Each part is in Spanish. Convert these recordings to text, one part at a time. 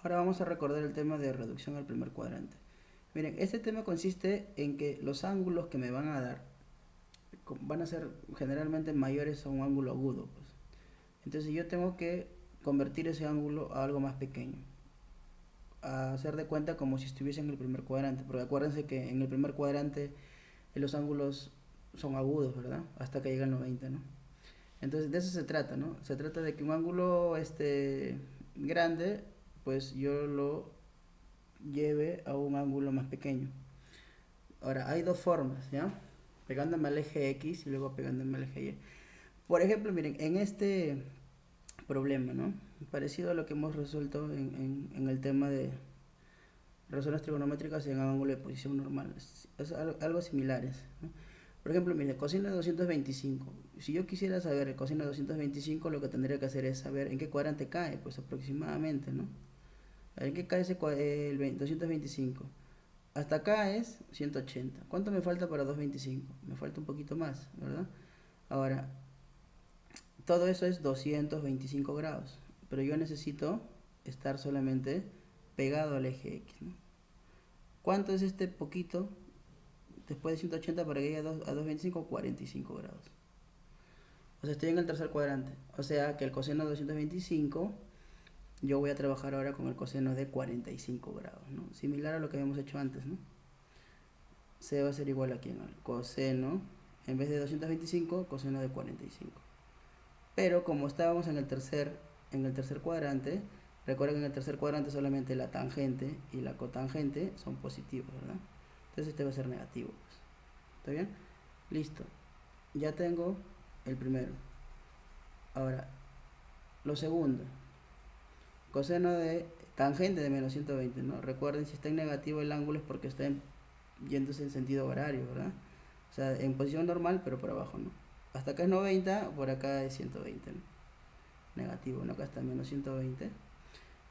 Ahora vamos a recordar el tema de reducción al primer cuadrante. Miren, este tema consiste en que los ángulos que me van a dar van a ser generalmente mayores a un ángulo agudo, pues. Entonces yo tengo que convertir ese ángulo a algo más pequeño, a hacer de cuenta como si estuviese en el primer cuadrante, porque acuérdense que en el primer cuadrante los ángulos son agudos, ¿verdad? Hasta que llegan los 90, ¿no? Entonces de eso se trata, ¿no? Se trata de que un ángulo grande, pues yo lo lleve a un ángulo más pequeño. Ahora, hay dos formas, ¿ya? Pegándome al eje X y luego pegándome al eje Y. Por ejemplo, miren, en este problema, ¿no? Parecido a lo que hemos resuelto en el tema de razones trigonométricas en ángulo de posición normal. Es algo similares, ¿no? Por ejemplo, mire, coseno de 225. Si yo quisiera saber el coseno de 225, lo que tendría que hacer es saber en qué cuadrante cae, pues aproximadamente, ¿no? ¿En qué cae el 225? Hasta acá es 180. ¿Cuánto me falta para 225? Me falta un poquito más, ¿verdad? Ahora, todo eso es 225 grados, pero yo necesito estar solamente pegado al eje X, ¿no? ¿Cuánto es este poquito después de 180 para que llegue a 225? 45 grados. O sea, estoy en el tercer cuadrante. O sea que el coseno de 225, yo voy a trabajar ahora con el coseno de 45 grados, ¿no? Similar a lo que habíamos hecho antes, ¿no? C va a ser igual aquí, ¿no? Coseno, en vez de 225, coseno de 45. Pero como estábamos en el tercer cuadrante, recuerden que en el tercer cuadrante solamente la tangente y la cotangente son positivos, ¿verdad? Entonces este va a ser negativo, pues. ¿Está bien? Listo. Ya tengo el primero. Ahora, lo segundo. Coseno de tangente de menos 120, ¿no? Recuerden, si está en negativo el ángulo es porque está yéndose en sentido horario, ¿verdad? O sea, en posición normal, pero por abajo, ¿no? Hasta acá es 90, por acá es 120, ¿no? Negativo, ¿no? Acá está menos 120.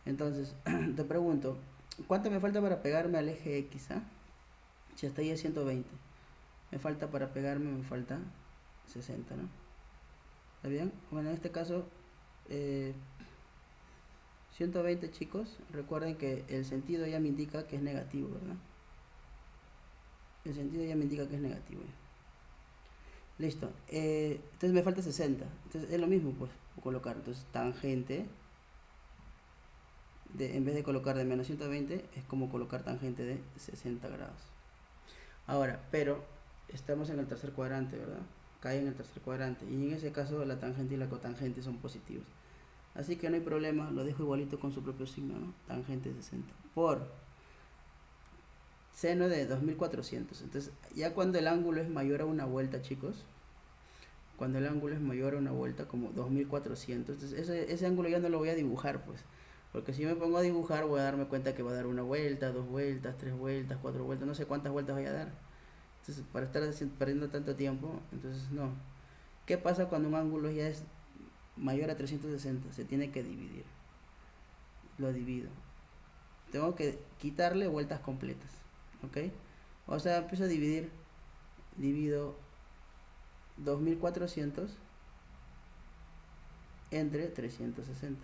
Entonces, te pregunto, ¿cuánto me falta para pegarme al eje X, ah? Si hasta ahí es 120. Me falta para pegarme, me falta 60, ¿no? ¿Está bien? Bueno, en este caso, eh, 120, chicos. Recuerden que el sentido ya me indica que es negativo, ¿verdad? El sentido ya me indica que es negativo. Listo. Entonces me falta 60. Entonces es lo mismo, pues, colocar. Entonces tangente, en vez de colocar de menos 120, es como colocar tangente de 60 grados. Ahora, pero estamos en el tercer cuadrante, ¿verdad? Cae en el tercer cuadrante. Y en ese caso la tangente y la cotangente son positivos. Así que no hay problema, lo dejo igualito con su propio signo, ¿no? Tangente 60. Por seno de 2400. Entonces, ya cuando el ángulo es mayor a una vuelta, chicos, cuando el ángulo es mayor a una vuelta, como 2400, entonces ese ángulo ya no lo voy a dibujar, pues. Porque si yo me pongo a dibujar, voy a darme cuenta que va a dar una vuelta, dos vueltas, tres vueltas, cuatro vueltas, no sé cuántas vueltas voy a dar. Entonces, para estar perdiendo tanto tiempo, entonces no. ¿Qué pasa cuando un ángulo ya es mayor a 360? Se tiene que dividir. Lo divido. Tengo que quitarle vueltas completas, ¿ok? O sea, empiezo a dividir, divido 2400 entre 360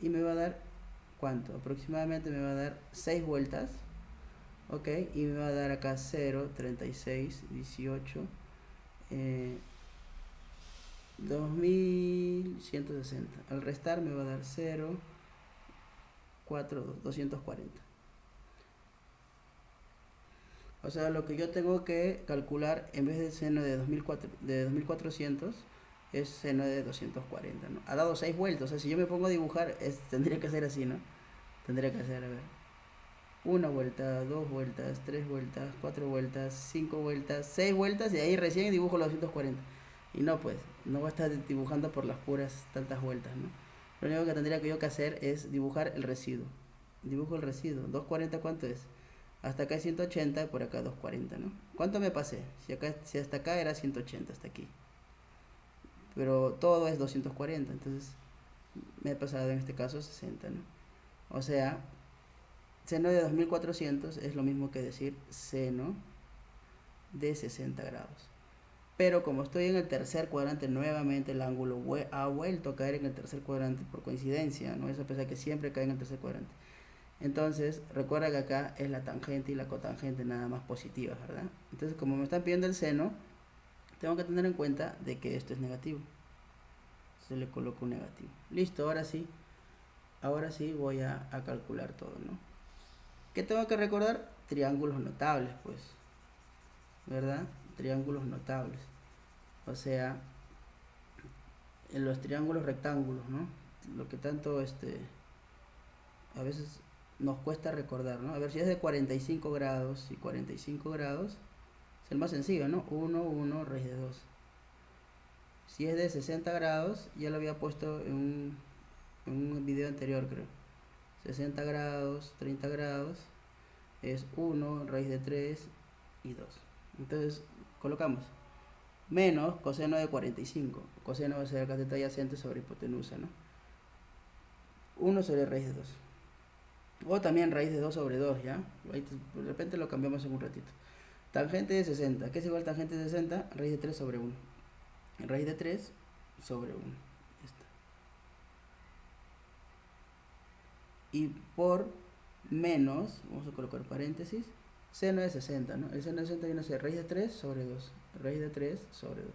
y me va a dar, ¿cuánto? Aproximadamente me va a dar 6 vueltas, ¿ok? Y me va a dar acá 0, 36, 18, 2160. Al restar me va a dar 0, 4, 240. O sea, lo que yo tengo que calcular en vez de seno de 2400 es seno de 240, ¿no? Ha dado 6 vueltas, o sea, si yo me pongo a dibujar, tendría que ser así, ¿no? Tendría que hacer, a ver, una vuelta, dos vueltas, tres vueltas, cuatro vueltas, cinco vueltas, 6 vueltas y ahí recién dibujo los 240. Y no, pues, no voy a estar dibujando por las puras tantas vueltas, ¿no? Lo único que tendría que yo que hacer es dibujar el residuo. Dibujo el residuo. 240, ¿cuánto es? Hasta acá es 180, por acá 240, ¿no? ¿Cuánto me pasé? Si hasta acá era 180, hasta aquí. Pero todo es 240, entonces me he pasado en este caso 60, ¿no? O sea, seno de 2400 es lo mismo que decir seno de 60 grados. pero como estoy en el tercer cuadrante, nuevamente el ángulo ha vuelto a caer en el tercer cuadrante por coincidencia, no es a pesar que siempre cae en el tercer cuadrante. Entonces, recuerda que acá es la tangente y la cotangente nada más positivas, ¿verdad? Entonces, como me están pidiendo el seno, tengo que tener en cuenta de que esto es negativo. Se le coloco un negativo. Listo, ahora sí voy a calcular todo, ¿no? ¿Qué tengo que recordar? Triángulos notables, pues, ¿verdad? Triángulos notables. O sea, en los triángulos rectángulos, ¿no? Lo que tanto, a veces nos cuesta recordar, ¿no? A ver, si es de 45 grados y 45 grados, es el más sencillo, ¿no? 1, 1, raíz de 2. Si es de 60 grados, ya lo había puesto en un video anterior, creo. 60 grados, 30 grados, es 1, raíz de 3 y 2. Entonces, colocamos menos coseno de 45. Coseno va a ser cateto adyacente sobre hipotenusa, ¿no? 1 sobre raíz de 2. O también raíz de 2 sobre 2, ¿ya? Ahí de repente lo cambiamos en un ratito. Tangente de 60. ¿Qué es igual tangente de 60? Raíz de 3 sobre 1. Raíz de 3 sobre 1. Esta. Y por menos, vamos a colocar paréntesis, seno de 60, ¿no? El seno de 60 viene a ser raíz de 3 sobre 2. Raíz de 3 sobre 2.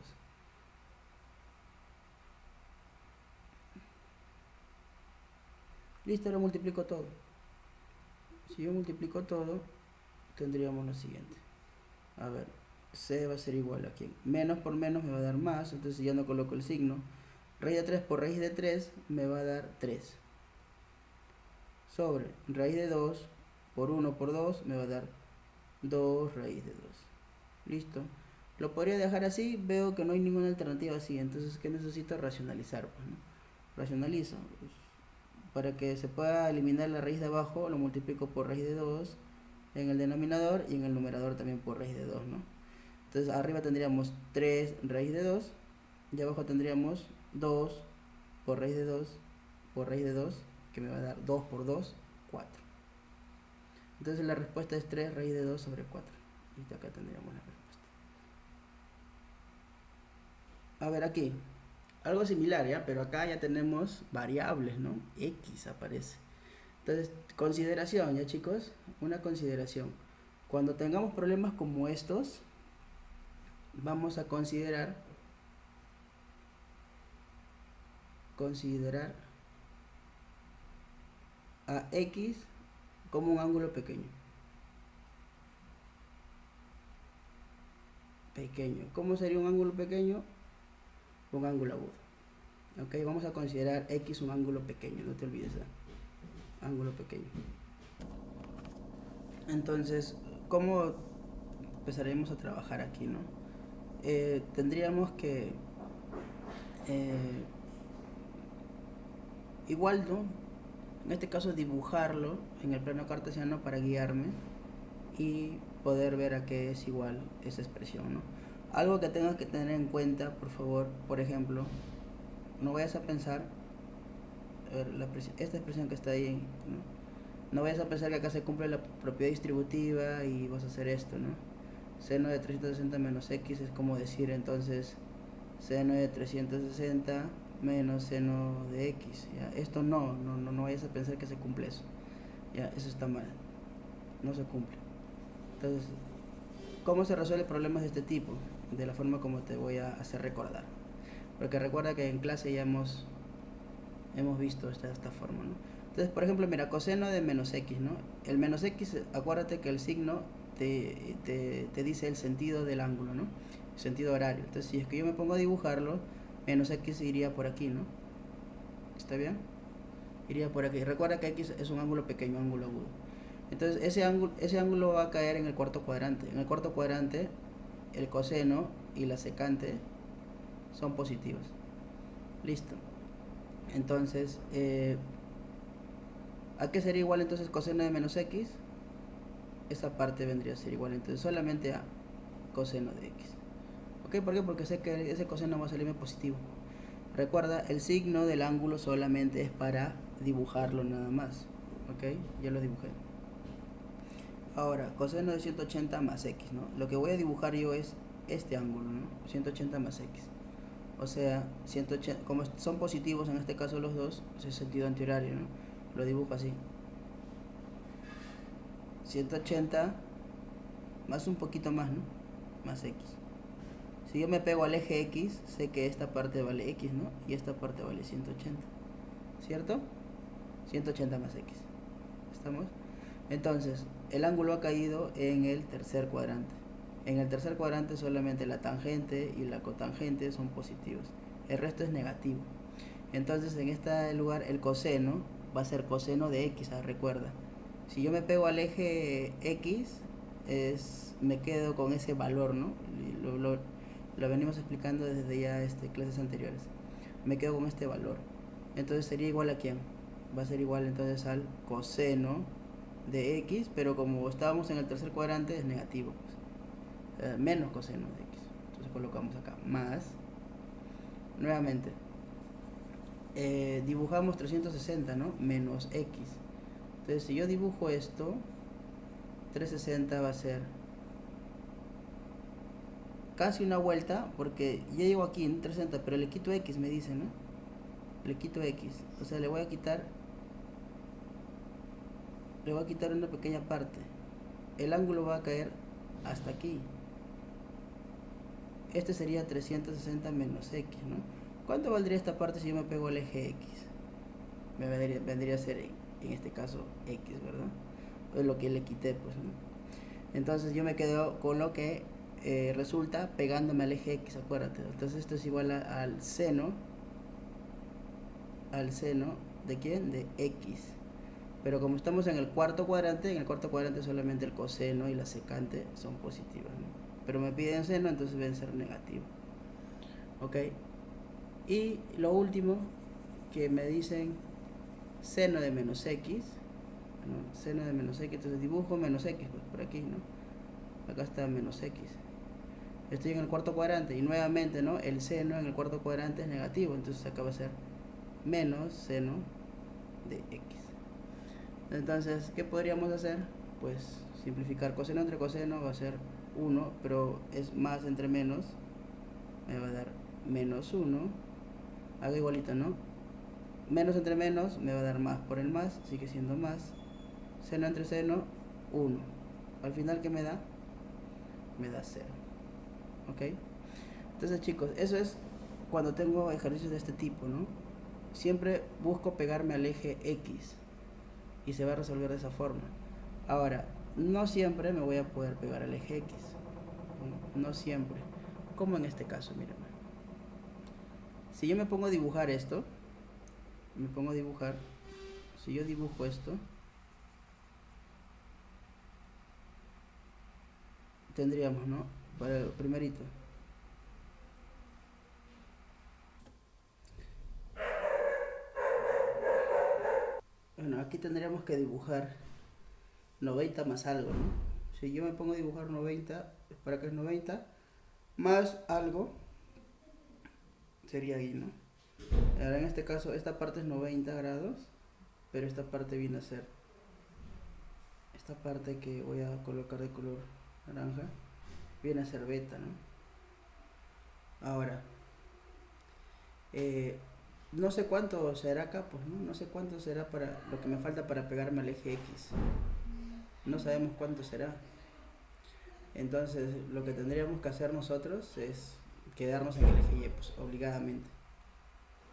Listo, ahora multiplico todo. Si yo multiplico todo, tendríamos lo siguiente. A ver, C va a ser igual a ¿quién? Menos por menos me va a dar más, entonces ya no coloco el signo. Raíz de 3 por raíz de 3 me va a dar 3. Sobre raíz de 2 por 1 por 2 me va a dar 2 raíz de 2. Listo. Lo podría dejar así, veo que no hay ninguna alternativa así, entonces ¿qué necesito? Racionalizar, pues, ¿no? Racionalizo. Pues, para que se pueda eliminar la raíz de abajo, lo multiplico por raíz de 2 en el denominador y en el numerador también por raíz de 2, ¿no? Entonces arriba tendríamos 3 raíz de 2 y abajo tendríamos 2 por raíz de 2 por raíz de 2, que me va a dar 2 por 2, 4. Entonces la respuesta es 3 raíz de 2 sobre 4. Y acá tendríamos la respuesta. A ver aquí, algo similar, ¿ya? Pero acá ya tenemos variables, ¿no? X aparece. Entonces, consideración, ¿ya, chicos? Una consideración. Cuando tengamos problemas como estos, vamos a considerar a X como un ángulo pequeño. ¿Cómo sería un ángulo pequeño? Un ángulo agudo. Ok, vamos a considerar X un ángulo pequeño, no te olvides, ¿eh? Ángulo pequeño. Entonces, ¿cómo empezaremos a trabajar aquí, no? Tendríamos que igual, ¿no? En este caso dibujarlo en el plano cartesiano para guiarme y poder ver a qué es igual esa expresión, ¿no? Algo que tengas que tener en cuenta, por favor, por ejemplo, no vayas a pensar, esta expresión que está ahí, ¿no? No vayas a pensar que acá se cumple la propiedad distributiva y vas a hacer esto, ¿no? Seno de 360 menos x es como decir entonces seno de 360 menos seno de x, ¿ya? Esto no vayas a pensar que se cumple eso, ¿ya? Eso está mal, no se cumple. Entonces, ¿cómo se resuelve problemas de este tipo? De la forma como te voy a hacer recordar, porque recuerda que en clase ya hemos visto esta forma, ¿no? Entonces, por ejemplo, mira, coseno de menos x, ¿no? El menos x, acuérdate que el signo te dice el sentido del ángulo, ¿no? El sentido horario. Entonces, si es que yo me pongo a dibujarlo, menos x iría por aquí, ¿no? ¿Está bien? Iría por aquí. Recuerda que x es un ángulo pequeño, ángulo agudo. Entonces, ese ángulo va a caer en el cuarto cuadrante. En el cuarto cuadrante, el coseno y la secante son positivos. Listo. Entonces, ¿a qué sería igual entonces coseno de menos x? Esa parte vendría a ser igual entonces solamente a coseno de x. ¿Ok? ¿Por qué? Porque sé que ese coseno va a salirme positivo. Recuerda, el signo del ángulo solamente es para dibujarlo nada más. ¿Ok? Ya lo dibujé. Ahora, coseno de 180 más x, ¿no? Lo que voy a dibujar yo es este ángulo, ¿no? 180 más x. O sea, 180, como son positivos en este caso los dos, es sentido antihorario, ¿no? Lo dibujo así. 180 más un poquito más, ¿no? Más x. Si yo me pego al eje x, sé que esta parte vale x, ¿no? Y esta parte vale 180. ¿Cierto? 180 más x. ¿Estamos? Entonces, el ángulo ha caído en el tercer cuadrante. En el tercer cuadrante solamente la tangente y la cotangente son positivos. El resto es negativo. Entonces, en este lugar el coseno va a ser coseno de x, recuerda. Si yo me pego al eje x, me quedo con ese valor, ¿no? Lo venimos explicando desde ya clases anteriores. Me quedo con este valor. Entonces sería igual a ¿quién? Va a ser igual entonces al coseno de x, pero como estábamos en el tercer cuadrante es negativo, pues. Menos coseno de x. Entonces colocamos acá más. Nuevamente, dibujamos 360, ¿no? Menos x. Entonces si yo dibujo esto, 360 va a ser casi una vuelta, porque ya llego aquí en 360, pero le quito x, me dice, ¿no? Le quito x, o sea, le voy a quitar una pequeña parte. El ángulo va a caer hasta aquí. Este sería 360 menos x, ¿no? ¿Cuánto valdría esta parte si yo me pego al eje x? Vendría a ser en este caso x, ¿verdad? Es lo que le quité, pues, ¿no? Entonces yo me quedo con lo que resulta pegándome al eje x, acuérdate. Entonces esto es igual al seno ¿de quién? De x. Pero como estamos en el cuarto cuadrante solamente el coseno y la secante son positivas, ¿no? Pero me piden seno, entonces deben ser negativos. ¿Ok? Y lo último que me dicen seno de menos x, ¿no? Seno de menos x, entonces dibujo menos x, pues por aquí, ¿no? Acá está menos x. Estoy en el cuarto cuadrante y nuevamente, ¿no? El seno en el cuarto cuadrante es negativo, entonces acá va a ser menos seno de x. Entonces, ¿qué podríamos hacer? Pues simplificar coseno entre coseno va a ser 1, pero es más entre menos, me va a dar menos 1. Hago igualito, ¿no? Menos entre menos me va a dar más por el más, sigue siendo más. Seno entre seno, 1. Al final, ¿qué me da? Me da 0. ¿Ok? Entonces, chicos, eso es cuando tengo ejercicios de este tipo, ¿no? Siempre busco pegarme al eje x y se va a resolver de esa forma. Ahora, no siempre me voy a poder pegar al eje x. No siempre. Como en este caso, miren. Si yo me pongo a dibujar esto, si yo dibujo esto, tendríamos, ¿no? Para el primerito. Bueno, aquí tendríamos que dibujar 90 más algo, ¿no? Si yo me pongo a dibujar 90, para que es 90, más algo, sería ahí, ¿no? Ahora en este caso, esta parte es 90 grados, pero esta parte viene a ser, esta parte que voy a colocar de color naranja, viene a ser beta, ¿no? Ahora, no sé cuánto será acá, pues, ¿no? No sé cuánto será para lo que me falta para pegarme al eje X. No sabemos cuánto será. Entonces, lo que tendríamos que hacer nosotros es quedarnos en el eje Y, pues, obligadamente.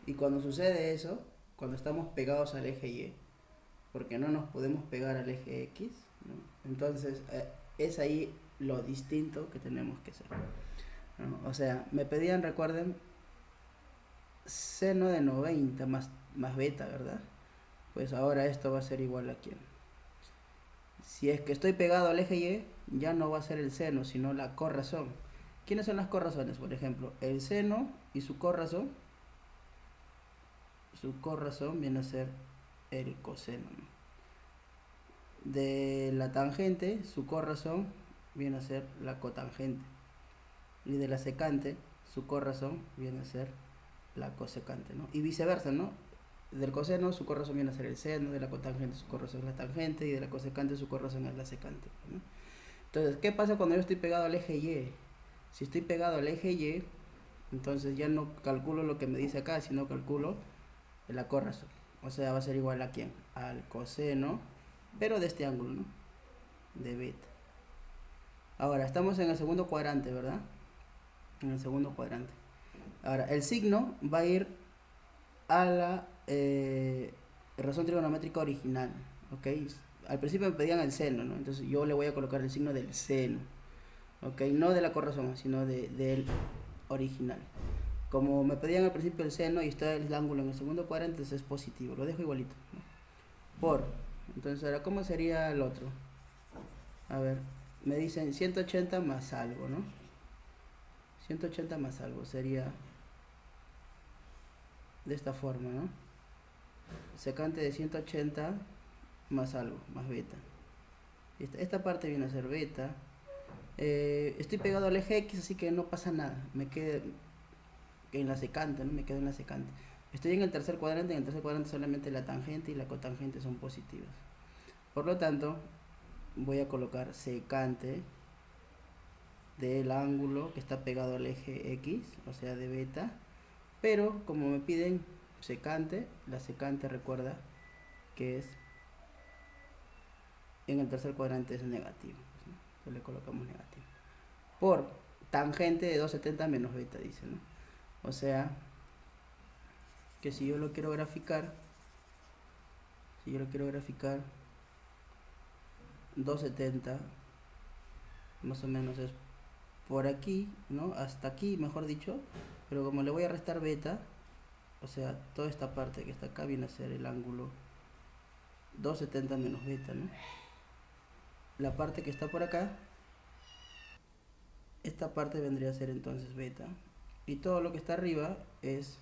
Y cuando sucede eso, cuando estamos pegados al eje Y, porque no nos podemos pegar al eje X, ¿no? Entonces, es ahí lo distinto que tenemos que hacer, ¿no? O sea, me pedían, recuerden, seno de 90 más beta, ¿verdad? Pues ahora esto va a ser igual a quién. Si es que estoy pegado al eje Y, ya no va a ser el seno, sino la corrazón. ¿Quiénes son las corrazones? Por ejemplo, el seno y su corrazón. Su corrazón viene a ser el coseno. De la tangente, su corrazón viene a ser la cotangente. Y de la secante, su corrazón viene a ser la cosecante, ¿no? Y viceversa, ¿no? Del coseno su corrazón viene a ser el seno, de la cotangente su corrazón es la tangente y de la cosecante su corrazón es la secante, ¿no? Entonces, ¿qué pasa cuando yo estoy pegado al eje Y? Si estoy pegado al eje Y, entonces ya no calculo lo que me dice acá, sino calculo la corrazón. O sea, va a ser igual a ¿quién? Al coseno, pero de este ángulo, ¿no? De beta. Ahora, estamos en el segundo cuadrante, ¿verdad? En el segundo cuadrante. Ahora, el signo va a ir a la razón trigonométrica original, ¿ok? Al principio me pedían el seno, ¿no? Entonces yo le voy a colocar el signo del seno, ¿ok? No de la corrazón, sino del original. Como me pedían al principio el seno y está el ángulo en el segundo cuadrante, entonces es positivo, lo dejo igualito, ¿no? Por, entonces ahora, ¿cómo sería el otro? A ver, me dicen 180 más algo, ¿no? 180 más algo sería de esta forma, ¿no? Secante de 180 más algo, más beta. Esta parte viene a ser beta. Estoy pegado al eje X, así que no pasa nada. Me quedo en la secante, ¿no? Me quedo en la secante. Estoy en el tercer cuadrante. En el tercer cuadrante solamente la tangente y la cotangente son positivas. Por lo tanto, voy a colocar secante del ángulo que está pegado al eje X, o sea de beta. Pero como me piden secante, la secante recuerda que es en el tercer cuadrante es negativo, ¿no? Entonces le colocamos negativo. Por tangente de 270 menos beta, dice, ¿no? O sea, que si yo lo quiero graficar, 270, más o menos es por aquí, ¿no? Hasta aquí, mejor dicho, pero como le voy a restar beta, o sea, toda esta parte que está acá viene a ser el ángulo 270 menos beta, ¿no? La parte que está por acá, esta parte vendría a ser entonces beta. Y todo lo que está arriba es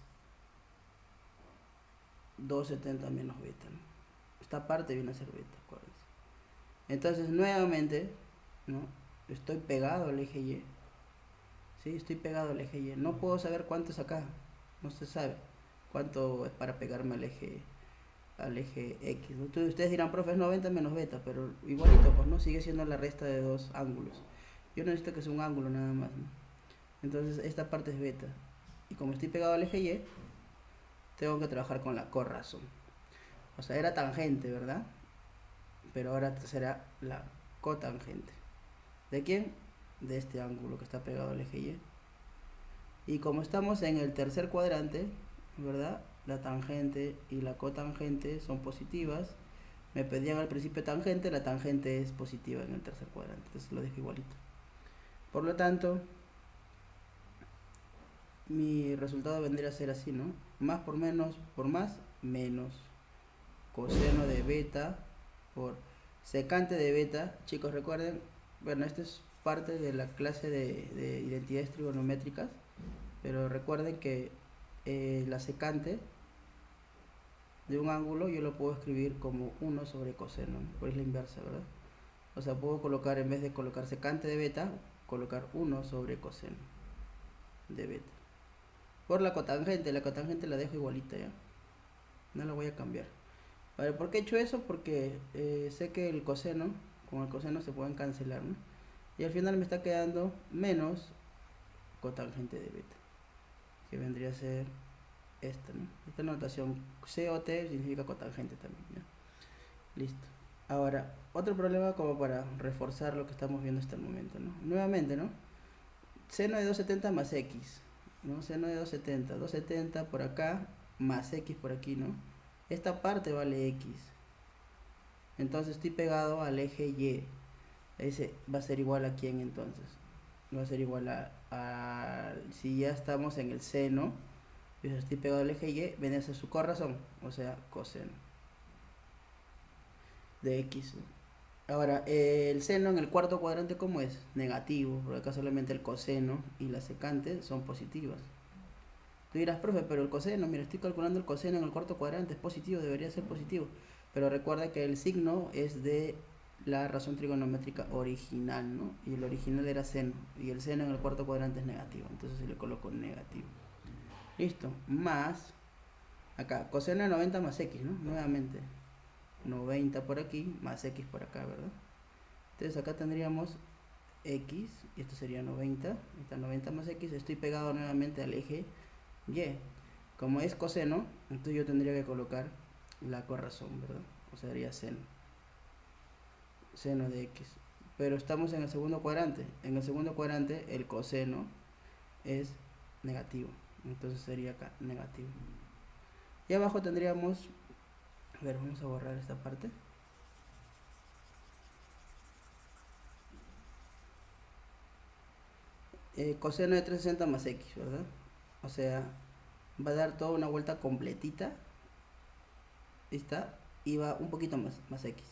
270 menos beta, ¿no? Esta parte viene a ser beta, acuérdense. Entonces, nuevamente, ¿no? Estoy pegado al eje Y. ¿Sí? Estoy pegado al eje Y. No puedo saber cuánto es acá. No se sabe cuánto es para pegarme al eje X, ¿no? Ustedes dirán, profe, es 90 menos beta, pero igualito, pues, ¿no? Sigue siendo la resta de dos ángulos. Yo necesito que sea un ángulo nada más, ¿no? Entonces, esta parte es beta. Y como estoy pegado al eje Y, tengo que trabajar con la corrazón. O sea, era tangente, ¿verdad? Pero ahora será la cotangente. ¿De quién? De este ángulo que está pegado al eje Y. Y como estamos en el tercer cuadrante, ¿verdad? La tangente y la cotangente son positivas. Me pedían al principio tangente, la tangente es positiva en el tercer cuadrante, entonces lo dejo igualito. Por lo tanto, mi resultado vendría a ser así, ¿no? Más por menos por más, menos coseno de beta por secante de beta. Chicos, recuerden, bueno, esto es parte de la clase de identidades trigonométricas, pero recuerden que la secante de un ángulo yo lo puedo escribir como 1 sobre coseno, ¿no? Pues es la inversa, ¿verdad? O sea, puedo colocar, en vez de colocar secante de beta, colocar 1 sobre coseno de beta. Por la cotangente la dejo igualita, ¿ya? No la voy a cambiar. A ver, ¿por qué he hecho eso? Porque sé que el coseno, con el coseno se pueden cancelar, ¿no? Y al final me está quedando menos cotangente de beta, que vendría a ser esta, ¿no? Esta notación COT significa cotangente también, ¿ya? Listo. Ahora, otro problema como para reforzar lo que estamos viendo hasta el momento, ¿no? Nuevamente, ¿no? Seno de 270 más X, ¿no? Seno de 270 por acá, más X por aquí, ¿no? Esta parte vale X. Entonces estoy pegado al eje Y. Ese va a ser igual a quién entonces. Va a ser igual si ya estamos en el seno, yo estoy pegado al eje Y, viene a ser su corrazón, o sea, coseno de X, ¿no? Ahora, el seno en el cuarto cuadrante, ¿cómo es? Negativo, porque acá solamente el coseno y la secante son positivas. Tú dirás, profe, pero el coseno, mira, estoy calculando el coseno en el cuarto cuadrante, es positivo, debería ser positivo. Pero recuerda que el signo es de la razón trigonométrica original, ¿no? Y el original era seno, y el seno en el cuarto cuadrante es negativo, entonces le coloco negativo. Listo, más, acá, coseno de 90 más X, ¿no? Nuevamente, 90 por aquí, más X por acá, ¿verdad? Entonces acá tendríamos X, y esto sería 90, está 90 más X, estoy pegado nuevamente al eje Y. Como es coseno, entonces yo tendría que colocar la corrazón, ¿verdad? O sea, sería seno de X. Pero estamos en el segundo cuadrante. En el segundo cuadrante el coseno es negativo. Entonces sería acá negativo. Y abajo tendríamos, a ver, vamos a borrar esta parte. Coseno de 360 más X, ¿verdad? O sea, va a dar toda una vuelta completita. ¿Está? Y va un poquito más X.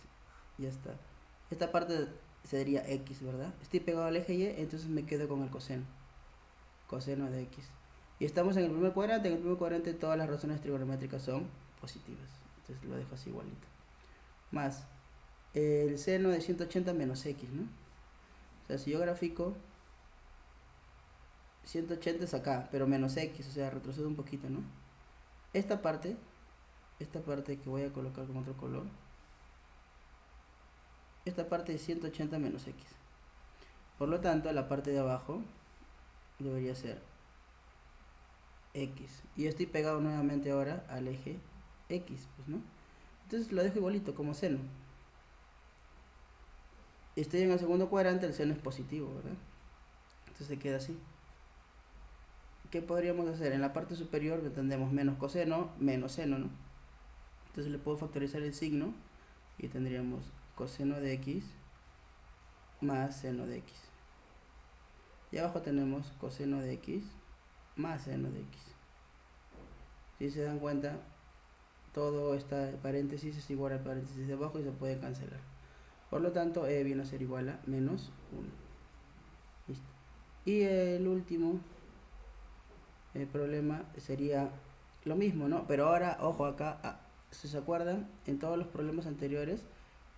Ya está. Esta parte sería X, ¿verdad? Estoy pegado al eje Y, entonces me quedo con el coseno. Coseno de X. Y estamos en el primer cuadrante. En el primer cuadrante todas las razones trigonométricas son positivas. Entonces lo dejo así igualito. Más el seno de 180 menos X, ¿no? O sea, si yo grafico 180 es acá, pero menos X, o sea, retrocedo un poquito, ¿no? Esta parte que voy a colocar con otro color, esta parte es 180 menos X. Por lo tanto, la parte de abajo debería ser X. Y estoy pegado nuevamente ahora al eje X, pues, ¿no? Entonces lo dejo igualito, como seno. Estoy en el segundo cuadrante, el seno es positivo, ¿verdad? Entonces se queda así. ¿Qué podríamos hacer? En la parte superior tendremos menos coseno, menos seno, ¿no? Entonces le puedo factorizar el signo y tendríamos coseno de X más seno de X. Y abajo tenemos coseno de X más seno de X. Si se dan cuenta, todo este paréntesis es igual al paréntesis de abajo y se puede cancelar. Por lo tanto, E viene a ser igual a menos 1. Listo. Y el último problema sería lo mismo, ¿no? Pero ahora, ojo acá, si se acuerdan, en todos los problemas anteriores,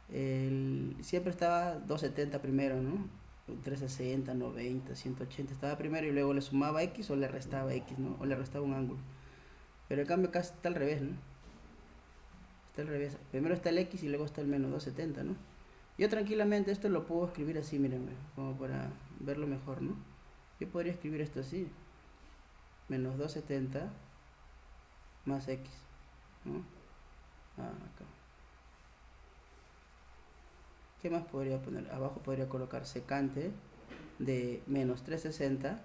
siempre estaba 270 primero, ¿no? 360, 90, 180 estaba primero y luego le sumaba X o le restaba X, ¿no? O le restaba un ángulo. Pero en cambio acá está al revés, ¿no? Está al revés. Primero está el X y luego está el menos 270, ¿no? Yo tranquilamente esto lo puedo escribir así, mírenme, como para verlo mejor, ¿no? Yo podría escribir esto así. Menos 270 más X, ¿no? Acá. ¿Qué más podría poner? Abajo podría colocar secante de menos 360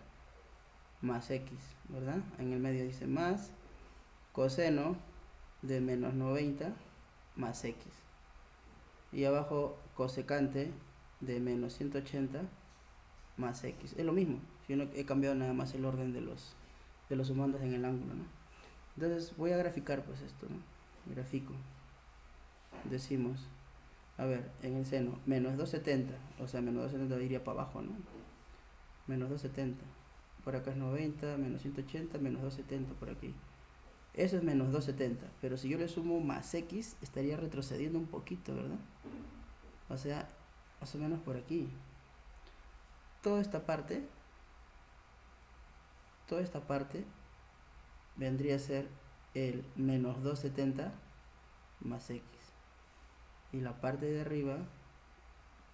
más X, ¿verdad? En el medio dice más coseno de menos 90 más X. Y abajo cosecante de menos 180 más X. Es lo mismo. Yo no he cambiado nada más el orden de los sumandos en el ángulo, ¿no? Entonces voy a graficar pues esto, ¿no? Grafico. Decimos, a ver, en el seno, menos 270, o sea, menos 270 iría para abajo, ¿no? Menos 270. Por acá es 90, menos 180, menos 270 por aquí. Eso es menos 270, pero si yo le sumo más X, estaría retrocediendo un poquito, ¿verdad? O sea, más o menos por aquí. Toda esta parte vendría a ser el menos 270 más X. Y la parte de arriba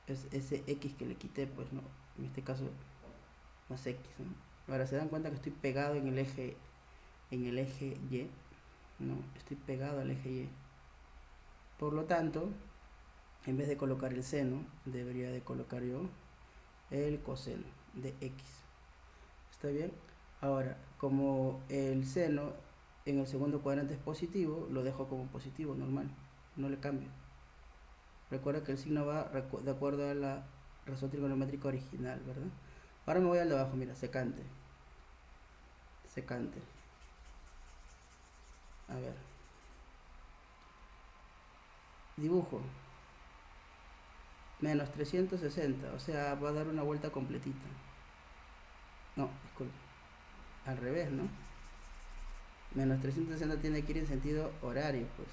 es ese X que le quité, pues, ¿no? En este caso, más X, ¿no? Ahora se dan cuenta que estoy pegado en el eje Y, ¿no? Estoy pegado al eje Y. Por lo tanto, en vez de colocar el seno, debería de colocar yo el coseno de X. ¿Está bien? Ahora, como el seno en el segundo cuadrante es positivo, lo dejo como positivo, normal. No le cambio. Recuerda que el signo va de acuerdo a la razón trigonométrica original, ¿verdad? Ahora me voy al de abajo, mira, secante. Secante. A ver. Dibujo. Menos 360, o sea, va a dar una vuelta completita. No, disculpe. Al revés, ¿no? Menos 360 tiene que ir en sentido horario, pues.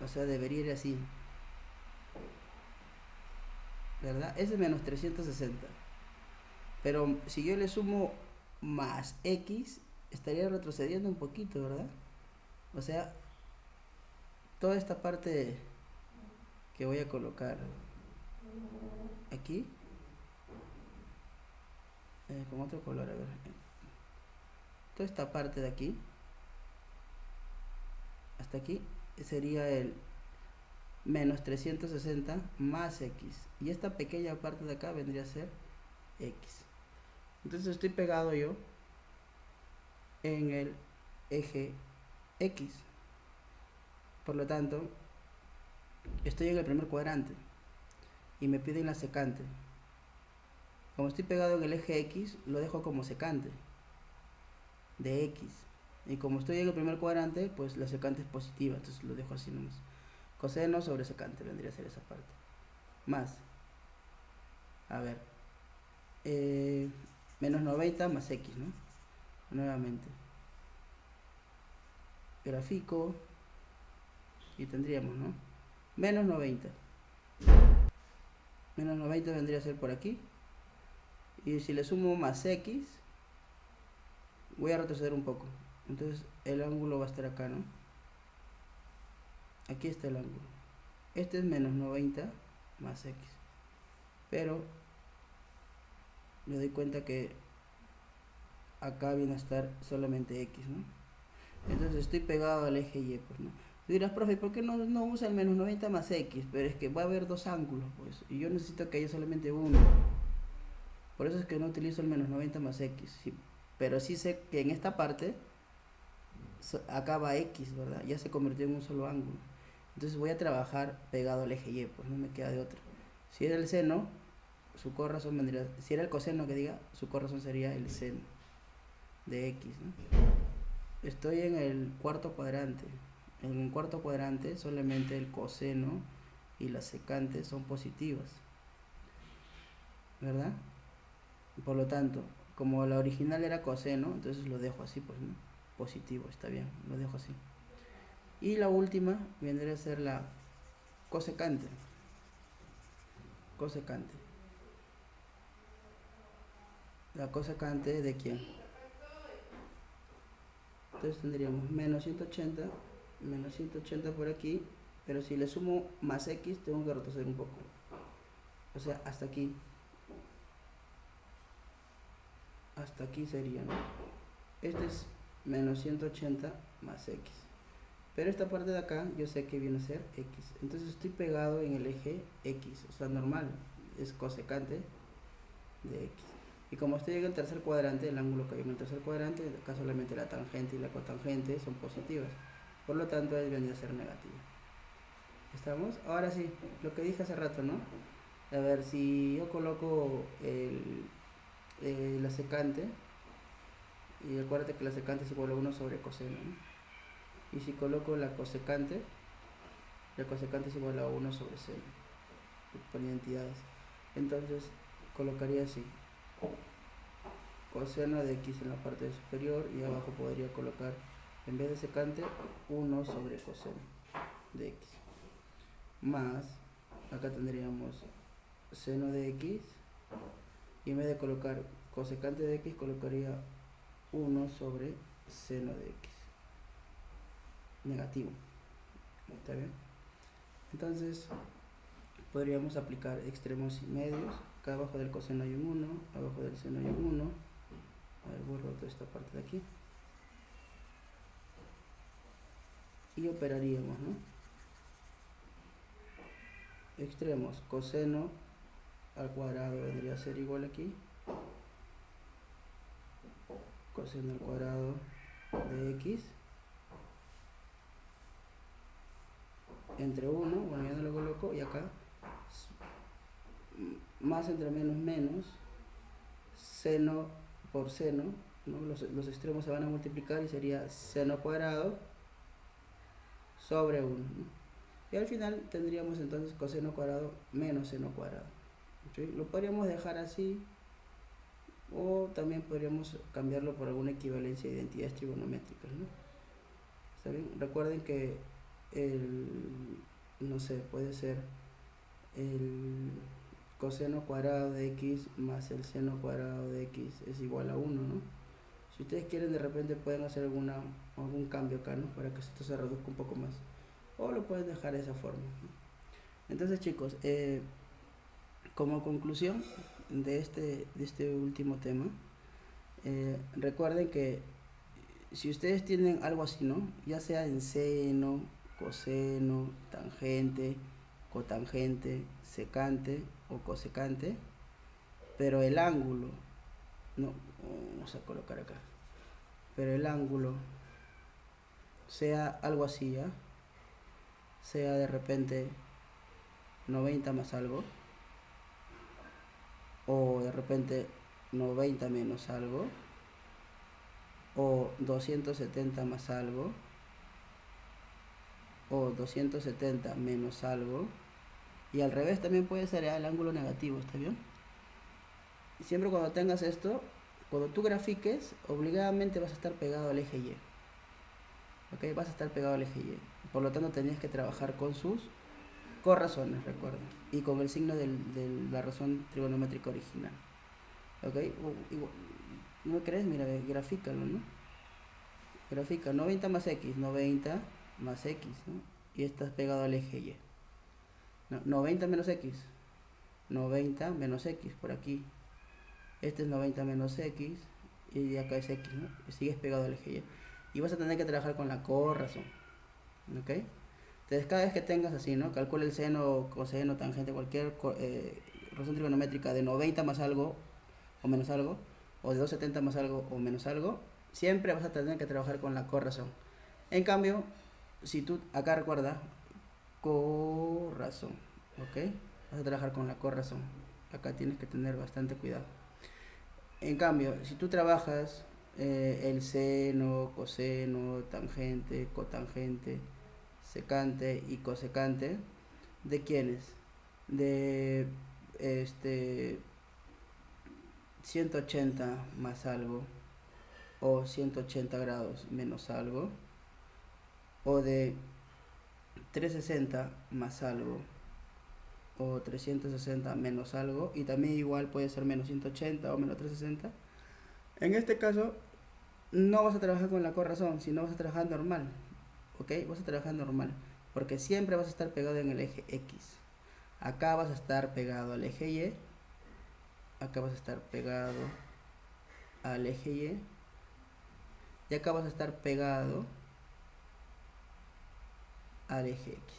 O sea, debería ir así. ¿Verdad? Ese es menos 360. Pero si yo le sumo más X, estaría retrocediendo un poquito, ¿verdad? O sea, toda esta parte que voy a colocar aquí, con otro color, a ver, toda esta parte de aquí hasta aquí sería el menos 360 más x, y esta pequeña parte de acá vendría a ser x. Entonces estoy pegado yo en el eje x, por lo tanto estoy en el primer cuadrante y me piden la secante. Como estoy pegado en el eje x, lo dejo como secante de x, y como estoy en el primer cuadrante, pues la secante es positiva, entonces lo dejo así nomás. Coseno sobre secante vendría a ser esa parte, más, a ver, menos 90 más x, ¿no? Nuevamente grafico y tendríamos, ¿no?, menos 90 vendría a ser por aquí, y si le sumo más x, voy a retroceder un poco, entonces el ángulo va a estar acá, ¿no? Aquí está el ángulo, este es menos 90 más x, pero me doy cuenta que acá viene a estar solamente x, ¿no? Entonces estoy pegado al eje y, pues, ¿no? Tú dirás, profe, ¿por qué no usa el menos 90 más x? Pero es que va a haber dos ángulos, pues, y yo necesito que haya solamente uno. Por eso es que no utilizo el menos 90 más x, sí. Pero sí sé que en esta parte acá va x, ¿verdad? Ya se convirtió en un solo ángulo. Entonces voy a trabajar pegado al eje y, pues no me queda de otra. Si era el seno, su corrazón vendría, si era el coseno que diga, su corrazón sería el seno de x, ¿no? Estoy en el cuarto cuadrante. En el cuarto cuadrante solamente el coseno y la secante son positivas, ¿verdad? Por lo tanto, como la original era coseno, entonces lo dejo así, pues, ¿no? Positivo, está bien, lo dejo así. Y la última vendría a ser la cosecante. Cosecante. La cosecante de quién. Entonces tendríamos menos 180 por aquí, pero si le sumo más x, tengo que retroceder un poco. O sea, hasta aquí. Hasta aquí sería, ¿no? Este es menos 180 más x. Pero esta parte de acá yo sé que viene a ser x. Entonces estoy pegado en el eje x, o sea, normal, es cosecante de x. Y como estoy en el tercer cuadrante, el ángulo que hay en el tercer cuadrante, acá solamente la tangente y la cotangente son positivas. Por lo tanto, ahí vendría a ser negativo. ¿Estamos? Ahora sí, lo que dije hace rato, ¿no? A ver, si yo coloco la secante, y acuérdate que la secante es igual a 1 sobre coseno, ¿no? Y si coloco la cosecante es igual a 1 sobre seno, por identidades. Entonces, colocaría así: coseno de x en la parte superior, y abajo podría colocar, en vez de secante, 1 sobre coseno de x, más, acá tendríamos seno de x, y en vez de colocar cosecante de x, colocaría 1 sobre seno de x, negativo. ¿Está bien? Entonces podríamos aplicar extremos y medios. Acá abajo del coseno hay un 1, abajo del seno hay un 1. A ver, borro toda esta parte de aquí y operaríamos, ¿no? Extremos, coseno al cuadrado vendría a ser igual aquí, coseno al cuadrado de x, entre 1, bueno, ya no lo coloco, y acá más entre menos menos, seno por seno, ¿no? Los extremos se van a multiplicar y sería seno cuadrado sobre 1, ¿no? Y al final tendríamos entonces coseno cuadrado menos seno cuadrado. ¿Sí? Lo podríamos dejar así, o también podríamos cambiarlo por alguna equivalencia de identidades trigonométricas, ¿no? ¿Está bien? Recuerden que no sé, puede ser el coseno cuadrado de x más el seno cuadrado de x es igual a 1, ¿no? Si ustedes quieren, de repente pueden hacer algún cambio acá, ¿no? Para que esto se reduzca un poco más, o lo pueden dejar de esa forma, ¿no? Entonces, chicos, Como conclusión de este último tema, recuerden que si ustedes tienen algo así, ¿no? Ya sea en seno, coseno, tangente, cotangente, secante o cosecante, pero el ángulo, no, vamos a colocar acá, pero el ángulo sea algo así, ¿ya? Sea de repente 90 más algo, o de repente 90 menos algo, o 270 más algo, o 270 menos algo, y al revés también puede ser el ángulo negativo, ¿está bien? Siempre cuando tengas esto, cuando tú grafiques, obligadamente vas a estar pegado al eje Y. ¿Ok? Vas a estar pegado al eje Y. Por lo tanto, tenías que trabajar con sus corrazones, recuerda. Y con el signo de la razón trigonométrica original. ¿Ok? ¿No me crees? Mira, grafícalo, ¿no? Grafica 90 más X, 90 más X, ¿no? Y estás pegado al eje Y. No, 90 menos X, 90 menos X, por aquí. Este es 90 menos X, y acá es X, ¿no? Y sigues pegado al eje Y. Y vas a tener que trabajar con la corrazón, ¿ok? Entonces cada vez que tengas así, ¿no? Calcula el seno, coseno, tangente, cualquier razón trigonométrica de 90 más algo o menos algo, o de 270 más algo o menos algo, siempre vas a tener que trabajar con la corrazón. En cambio, si tú, acá recuerda, corrazón, ¿ok? Vas a trabajar con la corrazón. Acá tienes que tener bastante cuidado. En cambio, si tú trabajas el seno, coseno, tangente, cotangente, secante y cosecante, ¿de quiénes? De este 180 más algo, o 180 grados menos algo, o de 360 más algo, o 360 menos algo, y también igual puede ser menos 180 o menos 360. En este caso no vas a trabajar con la corrazón, sino vas a trabajar normal, ¿ok? Vas a trabajar normal, porque siempre vas a estar pegado en el eje X. Acá vas a estar pegado al eje Y, acá vas a estar pegado al eje y acá vas a estar pegado al eje X,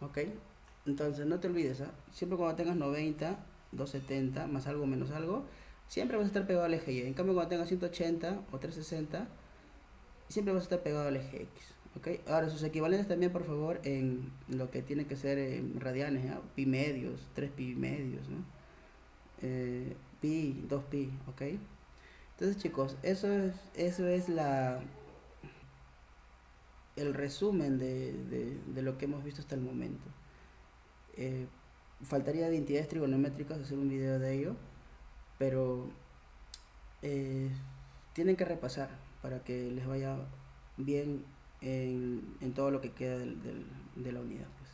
¿ok? Entonces no te olvides, ¿eh? Siempre cuando tengas 90, 270 más algo menos algo, siempre vas a estar pegado al eje Y. En cambio cuando tengas 180 o 360, siempre vas a estar pegado al eje X, ¿ok? Ahora sus equivalentes también, por favor, en lo que tiene que ser en radianes, ¿ya? Pi medios, 3 pi medios, ¿no? Pi, 2 pi, ¿ok? Entonces chicos, eso es el resumen de lo que hemos visto hasta el momento. Eh, Faltaría de entidades trigonométricas hacer un video de ello, pero eh, tienen que repasar para que les vaya bien en todo lo que queda de la unidad, pues.